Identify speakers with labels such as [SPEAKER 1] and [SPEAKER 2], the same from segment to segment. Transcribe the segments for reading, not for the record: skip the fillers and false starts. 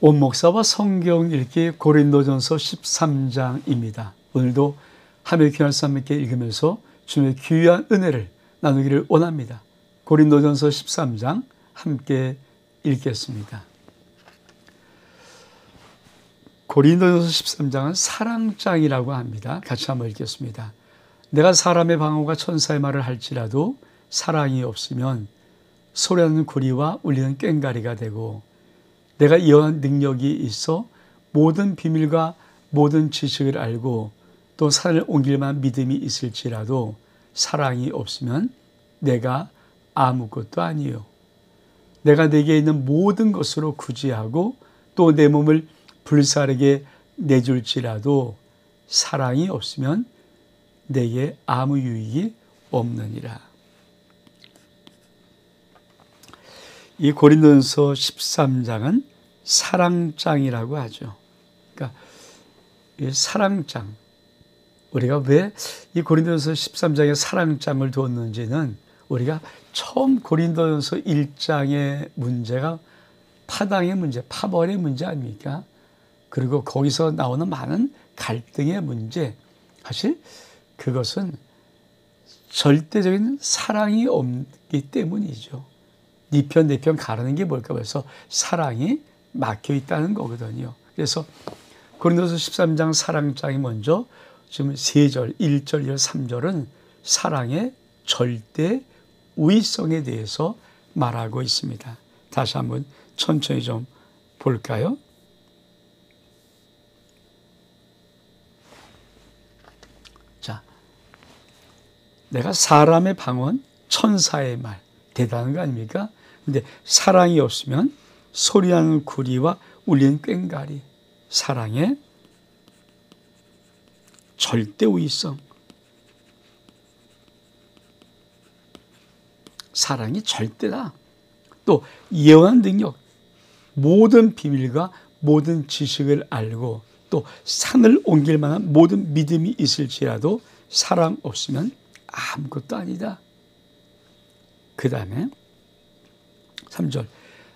[SPEAKER 1] 온 목사와 성경 읽기 고린도전서 13장입니다. 오늘도 하나님의 귀한 사람께 읽으면서 주님의 귀한 은혜를 나누기를 원합니다. 고린도전서 13장 함께 읽겠습니다. 고린도전서 13장은 사랑장이라고 합니다. 같이 한번 읽겠습니다. 내가 사람의 방언과 천사의 말을 할지라도 사랑이 없으면 소리하는 구리와 울리는 꽹과리가 되고, 내가 예언한 능력이 있어 모든 비밀과 모든 지식을 알고 또 산을 옮길 만한 믿음이 있을지라도 사랑이 없으면 내가 아무것도 아니요. 내가 내게 있는 모든 것으로 구제하고 또 내 몸을 불사르게 내줄지라도 사랑이 없으면 내게 아무 유익이 없느니라. 이 고린도전서 13장은 사랑장이라고 하죠. 그러니까 이 사랑장, 우리가 왜 이 고린도전서 13장에 사랑장을 두었는지는 우리가 처음 고린도전서 1장의 문제가 파당의 문제, 파벌의 문제 아닙니까? 그리고 거기서 나오는 많은 갈등의 문제, 사실 그것은 절대적인 사랑이 없기 때문이죠. 네 편, 내 편 가르는 게 뭘까? 그래서 사랑이 막혀 있다는 거거든요. 그래서 고린도서 13장 사랑장이 먼저 지금 3절, 1절, 2절, 3절은 사랑의 절대 우위성에 대해서 말하고 있습니다. 다시 한번 천천히 좀 볼까요? 자, 내가 사람의 방언, 천사의 말, 대단한 거 아닙니까? 근데 사랑이 없으면 소리하는 구리와 울리는 꽹과리, 사랑의 절대 우위성, 사랑이 절대다. 또 예언한 능력, 모든 비밀과 모든 지식을 알고 또 산을 옮길 만한 모든 믿음이 있을지라도 사랑 없으면 아무것도 아니다. 그 다음에 3절,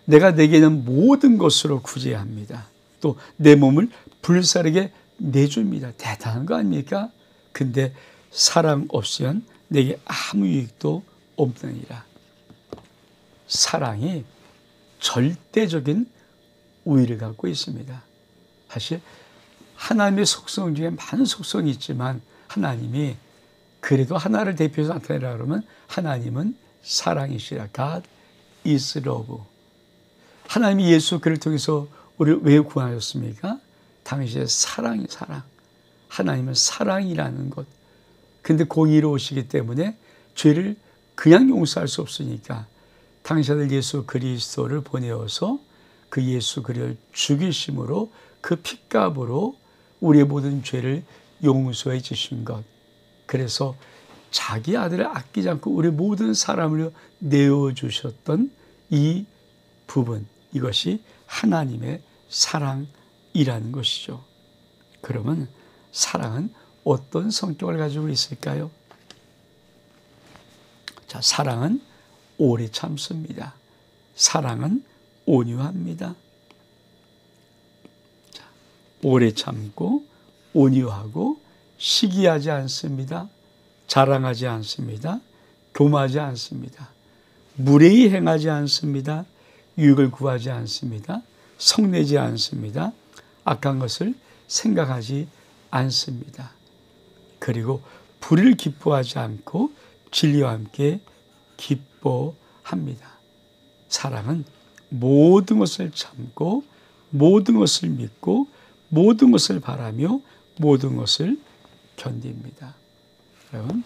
[SPEAKER 1] 내가 내게는 모든 것으로 구제합니다. 또 내 몸을 불사르게 내줍니다. 대단한 거 아닙니까? 근데 사랑 없으면 내게 아무 유익도 없느니라. 사랑이 절대적인 우위를 갖고 있습니다. 사실 하나님의 속성 중에 많은 속성이 있지만 하나님이 그래도 하나를 대표해서 나타내라 그러면 하나님은 사랑이시라. God is love. 하나님이 예수 그를 통해서 우리를 왜 구하셨습니까? 당시에 사랑이 사랑. 하나님은 사랑이라는 것. 근데 공의로우시기 때문에 죄를 그냥 용서할 수 없으니까 당시 아들 예수 그리스도를 보내어서 그 예수 그리스도를 죽이심으로 그 핏값으로 우리의 모든 죄를 용서해 주신 것. 그래서 자기 아들을 아끼지 않고 우리 모든 사람을 내어주셨던 이 부분, 이것이 하나님의 사랑이라는 것이죠. 그러면 사랑은 어떤 성격을 가지고 있을까요? 자, 사랑은 오래 참습니다. 사랑은 온유합니다. 자, 오래 참고 온유하고 시기하지 않습니다. 자랑하지 않습니다. 교만하지 않습니다. 무례히 행하지 않습니다. 유익을 구하지 않습니다. 성내지 않습니다. 악한 것을 생각하지 않습니다. 그리고 불의를 기뻐하지 않고 진리와 함께 기뻐합니다. 사랑은 모든 것을 참고 모든 것을 믿고 모든 것을 바라며 모든 것을 견딥니다. 여러분,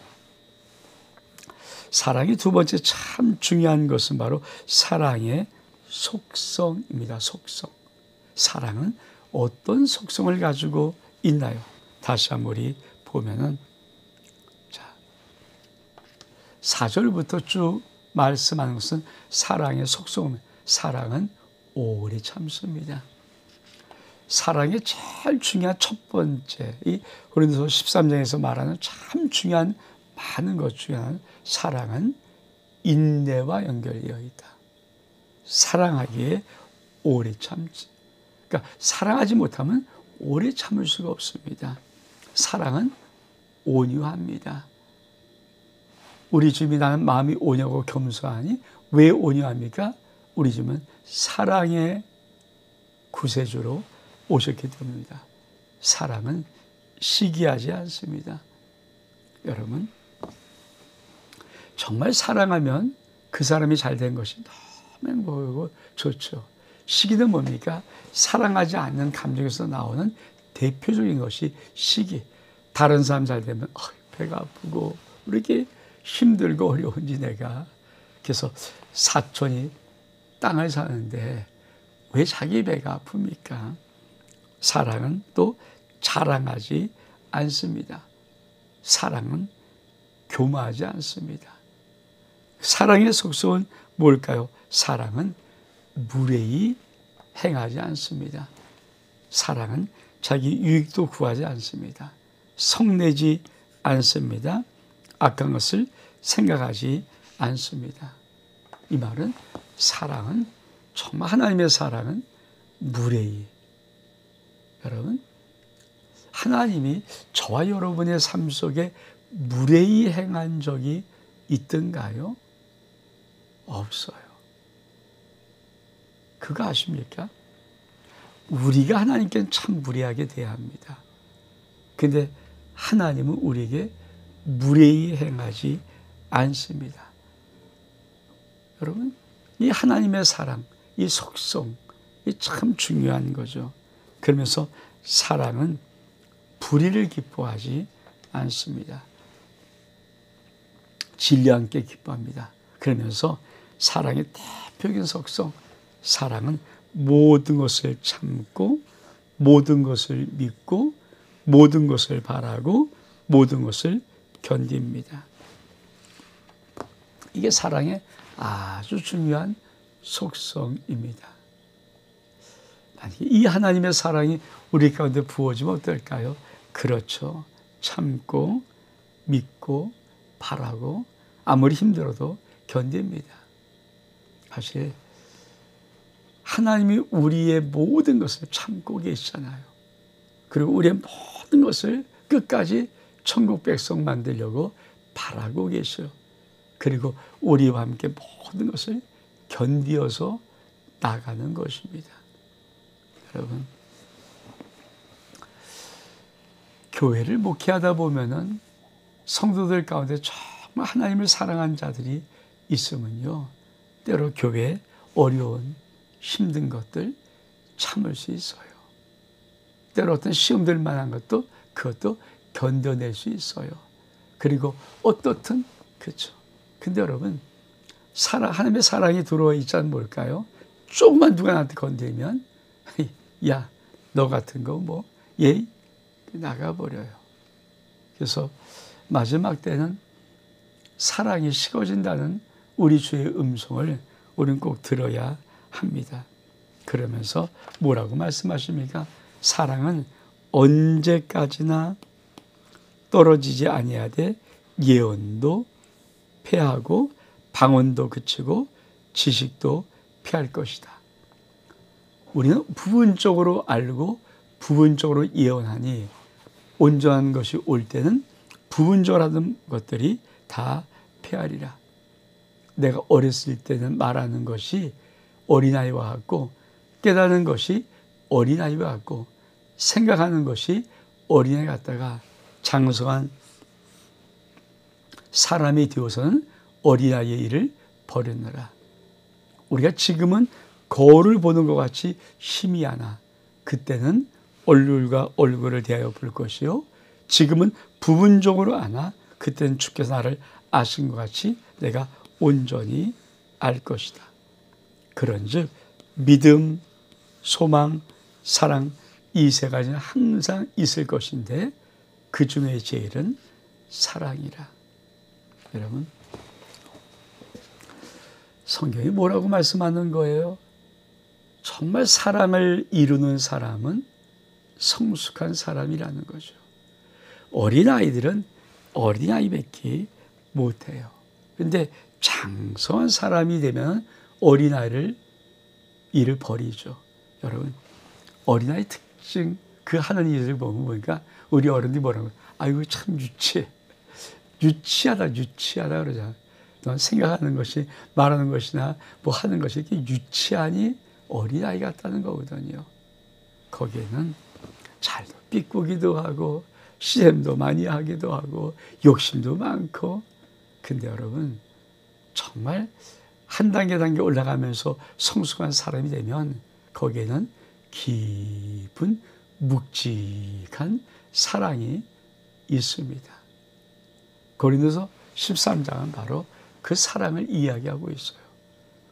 [SPEAKER 1] 사랑의 두 번째 참 중요한 것은 바로 사랑의 속성입니다. 속성. 사랑은 어떤 속성을 가지고 있나요? 다시 한번 우리 보면은, 자, 4절부터 쭉 말씀하는 것은 사랑의 속성입니다. 사랑은 오래 참습니다. 사랑의 제일 중요한 첫 번째, 이 고린도서 13장에서 말하는 참 중요한 많은 것 중에 하나는 사랑은 인내와 연결되어 있다. 사랑하기에 오래 참지. 그러니까 사랑하지 못하면 오래 참을 수가 없습니다. 사랑은 온유합니다. 우리 주님이 나는 마음이 온유하고 겸손하니 왜 온유합니까? 우리 주님은 사랑의 구세주로 오셨기 때문입니다. 사랑은 시기하지 않습니다. 여러분, 정말 사랑하면 그 사람이 잘 된 것이 너무 행복하고 좋죠. 시기는 뭡니까? 사랑하지 않는 감정에서 나오는 대표적인 것이 시기. 다른 사람 잘 되면 배가 아프고 왜 이렇게 힘들고 어려운지 내가. 그래서 사촌이 땅을 사는데 왜 자기 배가 아픕니까? 사랑은 또 자랑하지 않습니다. 사랑은 교마하지 않습니다. 사랑의 속성은 뭘까요? 사랑은 무례히 행하지 않습니다. 사랑은 자기 유익도 구하지 않습니다. 성내지 않습니다. 악한 것을 생각하지 않습니다. 이 말은 사랑은 정말 하나님의 사랑은 무례히. 여러분, 하나님이 저와 여러분의 삶 속에 무례히 행한 적이 있던가요? 없어요. 그거 아십니까? 우리가 하나님께는 참 무례하게 대합니다. 근데 하나님은 우리에게 무례히 행하지 않습니다. 여러분, 이 하나님의 사랑, 이 속성, 이 참 중요한 거죠. 그러면서 사랑은 불의를 기뻐하지 않습니다. 진리와 함께 기뻐합니다. 그러면서 사랑의 대표적인 속성, 사랑은 모든 것을 참고 모든 것을 믿고 모든 것을 바라고 모든 것을 견딥니다. 이게 사랑의 아주 중요한 속성입니다. 만약에 이 하나님의 사랑이 우리 가운데 부어지면 어떨까요? 그렇죠. 참고 믿고 바라고 아무리 힘들어도 견딥니다. 사실 하나님이 우리의 모든 것을 참고 계시잖아요. 그리고 우리의 모든 것을 끝까지 천국 백성 만들려고 바라고 계셔요. 그리고 우리와 함께 모든 것을 견디어서 나가는 것입니다. 여러분, 교회를 목회하다 보면은 성도들 가운데 정말 하나님을 사랑하는 자들이 있으면요, 때로 교회에 어려운 힘든 것들 참을 수 있어요. 때로 어떤 시험될 만한 것도 그것도 견뎌낼 수 있어요. 그리고 어떻든 그렇죠. 근데 여러분, 하나님의 사랑이 들어와 있자는 뭘까요? 조금만 누가 나한테 건들면 야, 너 같은 거 뭐 얘 나가버려요. 그래서 마지막 때는 사랑이 식어진다는 우리 주의 음성을 우리는 꼭 들어야 합니다. 그러면서 뭐라고 말씀하십니까? 사랑은 언제까지나 떨어지지 아니하되 예언도 패하고 방언도 그치고 지식도 피할 것이다. 우리는 부분적으로 알고 부분적으로 예언하니 온전한 것이 올 때는 부분적으로 하던 것들이 다 패하리라. 내가 어렸을 때는 말하는 것이 어린아이와 같고 깨닫는 것이 어린아이와 같고 생각하는 것이 어린아이 같다가 장성한 사람이 되어서는 어린아이의 일을 버렸느라. 우리가 지금은 거울을 보는 것 같이 희미하나 그때는 얼굴과 얼굴을 대하여 볼 것이요 지금은 부분적으로 아나 그때는 주께서 나를 아신 것 같이 내가 온전히 알 것이다. 그런즉 믿음, 소망, 사랑 이 세 가지는 항상 있을 것인데 그 중에 제일은 사랑이라. 여러분, 성경이 뭐라고 말씀하는 거예요? 정말 사랑을 이루는 사람은 성숙한 사람이라는 거죠. 어린아이들은 어린아이밖에 못해요. 근데 장성한 사람이 되면 어린아이를 일을 버리죠. 여러분, 어린아이 특징 그 하는 일을 보니까 우리 어른들이 뭐라고 아이고 참 유치하다 그러잖아. 넌 생각하는 것이 말하는 것이나 뭐 하는 것이 이렇게 유치하니 어린아이 같다는 거거든요. 거기에는 잘도 삐꾸기도 하고 시샘도 많이 하기도 하고 욕심도 많고 근데 여러분 정말 한 단계 올라가면서 성숙한 사람이 되면 거기에는 깊은 묵직한 사랑이 있습니다. 고린도서 13장은 바로 그 사랑을 이야기하고 있어요.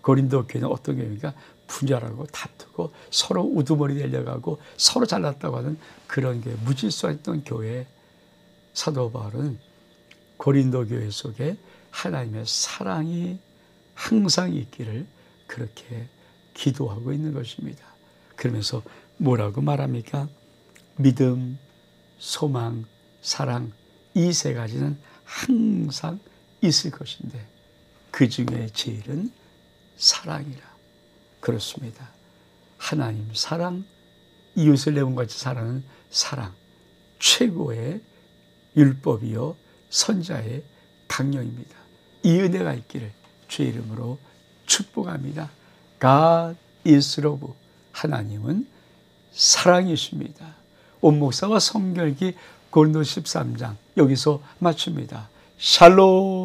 [SPEAKER 1] 고린도 교회는 어떤 교회입니까? 분열하고 다투고 서로 우두머리 내려가고 서로 잘났다고 하는 그런 교회, 무질서했던 교회. 사도 바울은 고린도 교회 속에 하나님의 사랑이 항상 있기를 그렇게 기도하고 있는 것입니다. 그러면서 뭐라고 말합니까? 믿음, 소망, 사랑 이 세 가지는 항상 있을 것인데 그 중에 제일은 사랑이라. 그렇습니다. 하나님 사랑, 이웃을 내 몸같이 사랑하는 사랑, 최고의 율법이요 선자의 강령입니다. 이 은혜가 있기를 주의 이름으로 축복합니다. God is love. 하나님은 사랑이십니다. 온 목사와 성결기 고린도 13장 여기서 마칩니다. 샬롬.